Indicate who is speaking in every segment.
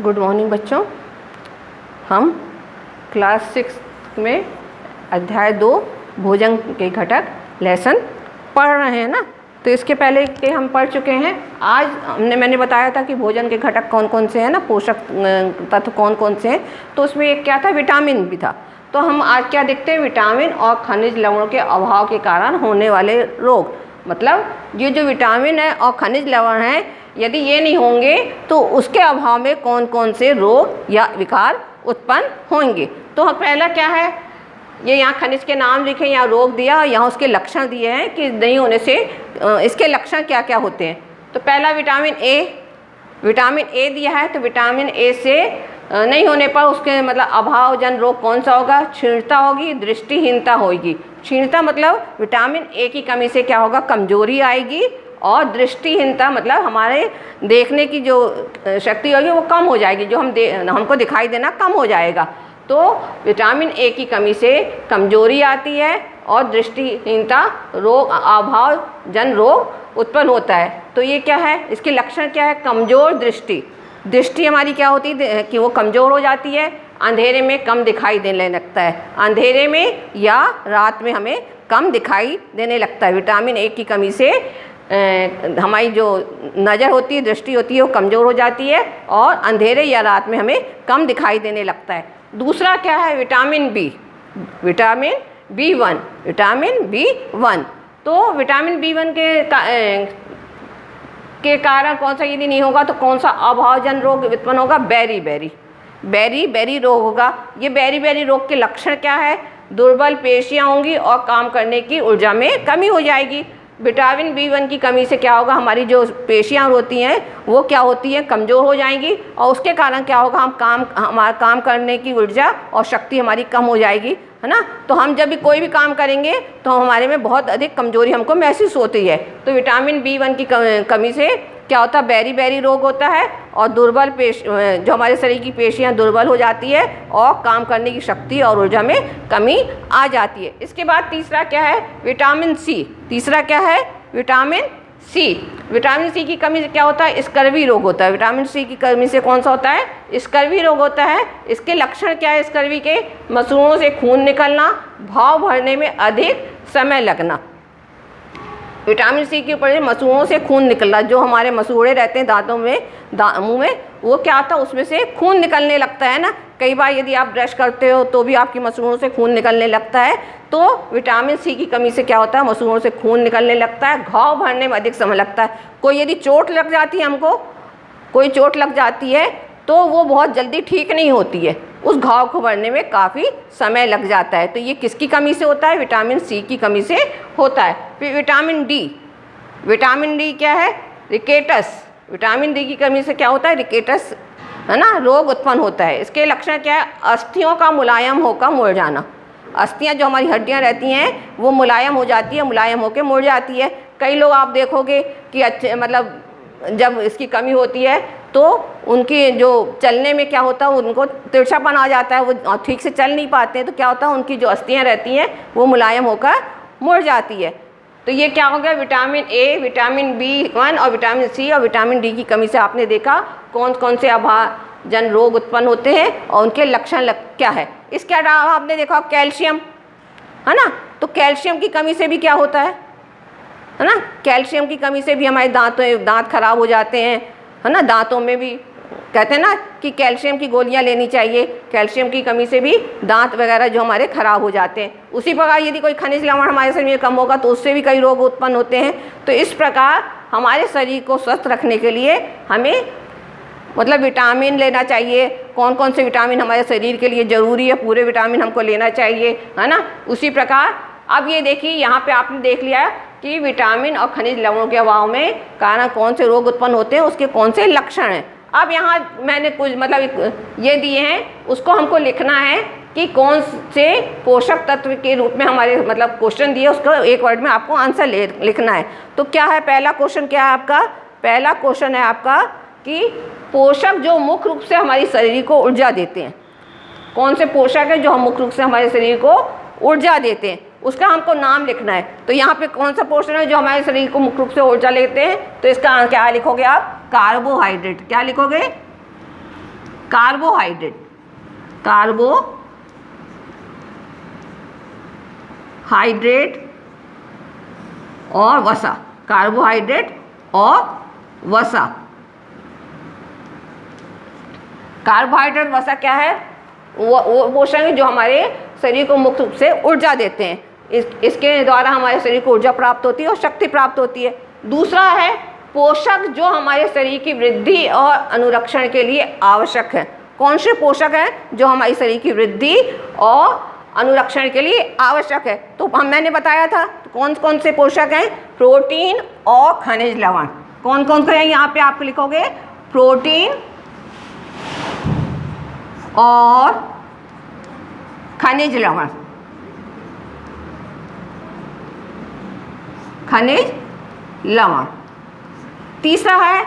Speaker 1: Good morning बच्चों। हम class 6 में अध्याय 2 भोजन के घटक लेसन पढ़ रहे हैं ना। तो इसके पहले के हम पढ़ चुके हैं। आज मैंने बताया था कि भोजन के घटक कौन कौन से हैं ना, पोषक तत्व कौन कौन से हैं। तो उसमें एक क्या था, विटामिन भी था। तो हम आज क्या देखते हैं, विटामिन और खनिज लवणों के अभाव के कारण होने वाले रोग। मतलब ये जो विटामिन है और खनिज लवण हैं, यदि ये नहीं होंगे तो उसके अभाव में कौन कौन से रोग या विकार उत्पन्न होंगे। तो पहला क्या है, ये यहाँ खनिज के नाम लिखे, यहाँ रोग दिया, यहाँ उसके लक्षण दिए हैं कि नहीं होने से इसके लक्षण क्या क्या होते हैं। तो पहला विटामिन ए दिया है। तो विटामिन ए से नहीं होने पर उसके मतलब अभावजन रोग कौन सा होगा, क्षीणता होगी, दृष्टिहीनता होगी। क्षीणता मतलब विटामिन ए की कमी से क्या होगा, कमजोरी आएगी। और दृष्टिहीनता मतलब हमारे देखने की जो शक्ति होगी वो कम हो जाएगी, जो हमको दिखाई देना कम हो जाएगा। तो विटामिन ए की कमी से कमजोरी आती है और दृष्टिहीनता रोग, अभावजन रोग उत्पन्न होता है। तो ये क्या है, इसके लक्षण क्या है, कमजोर दृष्टि हमारी क्या होती है कि वो कमज़ोर हो जाती है। अंधेरे में कम दिखाई देने लगता है, अंधेरे में या रात में हमें कम दिखाई देने लगता है। विटामिन ए की कमी से हमारी जो नज़र होती है, दृष्टि होती है, वो कमज़ोर हो जाती है और अंधेरे या रात में हमें कम दिखाई देने लगता है। दूसरा क्या है, विटामिन बी वन। तो विटामिन B1 के कारण कौन सा यदि नहीं होगा तो कौन सा अभावजन रोग उत्पन्न होगा, बेरी रोग होगा। ये बेरी रोग के लक्षण क्या है, दुर्बल पेशियाँ होंगी और काम करने की ऊर्जा में कमी हो जाएगी। विटामिन B1 की कमी से क्या होगा, हमारी जो पेशियाँ होती हैं वो क्या होती हैं, कमज़ोर हो जाएंगी और उसके कारण क्या होगा, हमारा काम करने की ऊर्जा और शक्ति हमारी कम हो जाएगी, है ना। तो हम जब भी कोई भी काम करेंगे तो हमारे में बहुत अधिक कमजोरी हमको महसूस होती है। तो विटामिन B1 की कमी से क्या होता है, बेरी रोग होता है और दुर्बल जो हमारे शरीर की पेशियाँ दुर्बल हो जाती है और काम करने की शक्ति और ऊर्जा में कमी आ जाती है। इसके बाद तीसरा क्या है, विटामिन सी। विटामिन सी की कमी से क्या होता है, स्कर्वी रोग होता है। विटामिन सी की कमी से कौन सा होता है, स्कर्वी रोग होता है। इसके लक्षण क्या है, स्कर्वी के मसूड़ों से खून निकलना, भाव भरने में अधिक समय लगना। विटामिन सी के ऊपर मसूड़ों से खून निकलना, जो हमारे मसूड़े रहते हैं दांतों में, मुंह में, वो क्या होता है, उसमें से खून निकलने लगता है ना। कई बार यदि आप ब्रश करते हो तो भी आपकी मसूड़ों से खून निकलने लगता है। तो विटामिन सी की कमी से क्या होता है, मसूड़ों से खून निकलने लगता है, घाव भरने में अधिक समय लगता है। कोई यदि चोट लग जाती है, हमको कोई चोट लग जाती है तो वो बहुत जल्दी ठीक नहीं होती है, उस घाव को भरने में काफ़ी समय लग जाता है। तो ये किसकी कमी से होता है, विटामिन सी की कमी से होता है। फिर विटामिन डी क्या है, रिकेटस। विटामिन डी की कमी से क्या होता है, रिकेटस, है ना, रोग उत्पन्न होता है। इसके लक्षण क्या है, अस्थियों का मुलायम होकर मुड़ जाना। अस्थियाँ जो हमारी हड्डियाँ रहती हैं वो मुलायम हो जाती है, मुलायम होकर मुड़ जाती है। कई लोग आप देखोगे कि अच्छे मतलब जब इसकी कमी होती है तो उनकी जो चलने में क्या होता है, उनको तिरछापन आ जाता है, वो ठीक से चल नहीं पाते हैं। तो क्या होता है, उनकी जो अस्थियाँ रहती हैं वो मुलायम होकर मुड़ जाती है। तो ये क्या हो गया, विटामिन ए, विटामिन B1 और विटामिन सी और विटामिन डी की कमी से आपने देखा कौन कौन से अभावजन रोग उत्पन्न होते हैं और उनके लक्षण क्या है। इसके अलावा आपने देखा कैल्शियम, है ना। तो कैल्शियम की कमी से भी क्या होता है ना, कैल्शियम की कमी से भी हमारे दांत खराब हो जाते हैं, है ना। दांतों में भी कहते हैं ना कि कैल्शियम की गोलियां लेनी चाहिए। कैल्शियम की कमी से भी दांत वगैरह जो हमारे खराब हो जाते हैं। उसी प्रकार यदि कोई खनिज लवण हमारे शरीर में कम होगा तो उससे भी कई रोग उत्पन्न होते हैं। तो इस प्रकार हमारे शरीर को स्वस्थ रखने के लिए हमें मतलब विटामिन लेना चाहिए। कौन कौन से विटामिन हमारे शरीर के लिए ज़रूरी है, पूरे विटामिन हमको लेना चाहिए, है ना। उसी प्रकार अब ये देखिए, यहाँ पे आपने देख लिया कि विटामिन और खनिज लवणों के अभाव में कारण कौन से रोग उत्पन्न होते हैं, उसके कौन से लक्षण हैं। अब यहाँ मैंने कुछ मतलब ये दिए हैं, उसको हमको लिखना है कि कौन से पोषक तत्व के रूप में हमारे मतलब क्वेश्चन दिए, उसको एक वर्ड में आपको आंसर लिखना है। तो क्या है, पहला क्वेश्चन क्या है आपका, पहला क्वेश्चन है आपका कि पोषक जो मुख्य रूप से हमारी शरीर को ऊर्जा देते हैं, कौन से पोषक है जो हम मुख्य रूप से हमारे शरीर को ऊर्जा देते हैं, उसका हमको नाम लिखना है। तो यहाँ पे कौन सा पोषण है जो हमारे शरीर को मुख्य रूप से ऊर्जा लेते हैं, तो इसका क्या लिखोगे आप, कार्बोहाइड्रेट। क्या लिखोगे, कार्बोहाइड्रेट, कार्बोहाइड्रेट और वसा, कार्बोहाइड्रेट और वसा। कार्बोहाइड्रेट वसा क्या है? वो पोषक है जो हमारे शरीर को मुख्य रूप से ऊर्जा देते हैं। इसके द्वारा हमारे शरीर को ऊर्जा प्राप्त होती है और शक्ति प्राप्त होती है। दूसरा है पोषक जो हमारे शरीर की वृद्धि और अनुरक्षण के लिए आवश्यक है। कौन से पोषक हैं जो हमारे शरीर की वृद्धि और अनुरक्षण के लिए आवश्यक है? तो मैंने बताया था तो कौन कौन से पोषक हैं? प्रोटीन और खनिज लवण। कौन कौन से हैं? यहाँ पे आप लिखोगे प्रोटीन और खनिज लवण, खनिज लवण। तीसरा है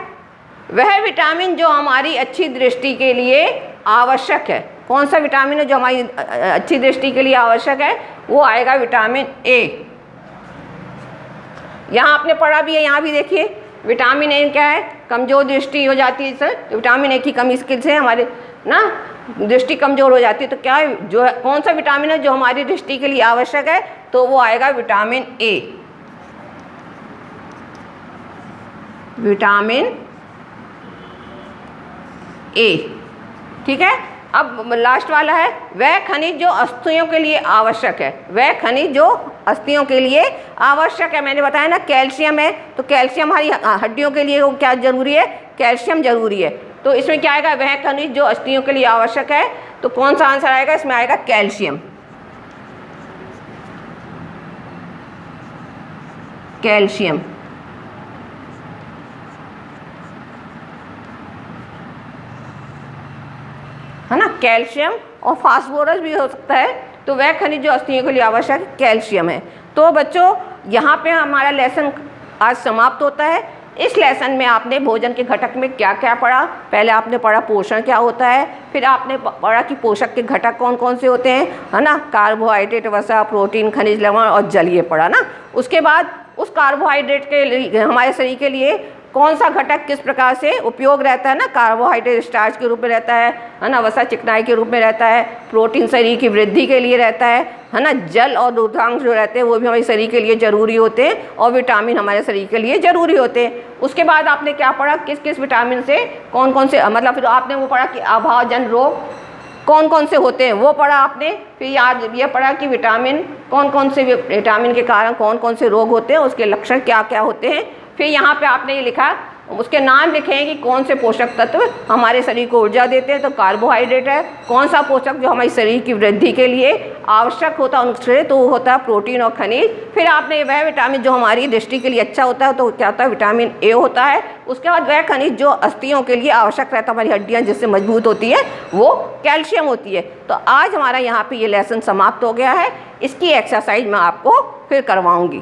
Speaker 1: वह विटामिन जो हमारी अच्छी दृष्टि के लिए आवश्यक है। कौन सा विटामिन है जो हमारी अच्छी दृष्टि के लिए आवश्यक है? वो आएगा विटामिन ए। यहाँ आपने पढ़ा भी है, यहाँ भी देखिए विटामिन ए क्या है? कमजोर दृष्टि हो जाती है सर, विटामिन ए की कमी से हमारे ना दृष्टि कमजोर हो जाती है। तो क्या है जो है, कौन सा विटामिन है जो हमारी दृष्टि के लिए आवश्यक है? तो वो आएगा विटामिन ए, विटामिन ए। ठीक है। अब लास्ट वाला है वह खनिज जो अस्थियों के लिए आवश्यक है। वह खनिज जो अस्थियों के लिए आवश्यक है, मैंने बताया ना कैल्शियम है, तो कैल्शियम हमारी हड्डियों के लिए क्या जरूरी है? कैल्शियम जरूरी है। तो इसमें क्या आएगा? वह खनिज जो अस्थियों के लिए आवश्यक है। तो कौन सा आंसर आएगा? इसमें आएगा कैल्शियम, कैल्शियम। है ना, कैल्शियम और फास्फोरस भी हो सकता है। तो वह खनिज जो अस्थियों के लिए आवश्यक है कैल्शियम है। तो बच्चों यहाँ पे हमारा लेसन आज समाप्त होता है। इस लेसन में आपने भोजन के घटक में क्या क्या पढ़ा? पहले आपने पढ़ा पोषण क्या होता है, फिर आपने पढ़ा कि पोषक के घटक कौन कौन से होते हैं, है ना, कार्बोहाइड्रेट, वसा, प्रोटीन, खनिज लवण और जल, ये पढ़ा ना। उसके बाद उस कार्बोहाइड्रेट के लिए हमारे शरीर के लिए कौन सा घटक किस प्रकार से उपयोग रहता है ना, कार्बोहाइड्रेट स्टार्च के रूप में रहता है ना, वसा चिकनाई के रूप में रहता है, प्रोटीन शरीर की वृद्धि के लिए रहता है ना, जल और दूधांश जो रहते हैं वो भी हमारे शरीर के लिए जरूरी होते हैं, और विटामिन हमारे शरीर के लिए जरूरी होते हैं। उसके बाद आपने क्या पढ़ा? किस किस विटामिन से कौन कौन से, मतलब फिर आपने वो पढ़ा कि अभावजन्य रोग कौन कौन से होते हैं, वो पढ़ा आपने। फिर याद ये पढ़ा कि विटामिन कौन कौन से, विटामिन के कारण कौन कौन से रोग होते हैं, उसके लक्षण क्या क्या होते हैं। फिर यहाँ पे आपने ये लिखा, उसके नाम लिखे हैं कि कौन से पोषक तत्व हमारे शरीर को ऊर्जा देते हैं। तो कार्बोहाइड्रेट है। कौन सा पोषक जो हमारे शरीर की वृद्धि के लिए आवश्यक होता है उनसे, तो वो होता है प्रोटीन और खनिज। फिर आपने वह विटामिन जो हमारी दृष्टि के लिए अच्छा होता है, तो क्या होता है? विटामिन ए होता है। उसके बाद वह खनिज जो अस्थियों के लिए आवश्यक रहता है, हमारी हड्डियाँ जिससे मजबूत होती है, वो कैल्शियम होती है। तो आज हमारा यहाँ पर ये लेसन समाप्त हो गया है। इसकी एक्सरसाइज मैं आपको फिर करवाऊँगी।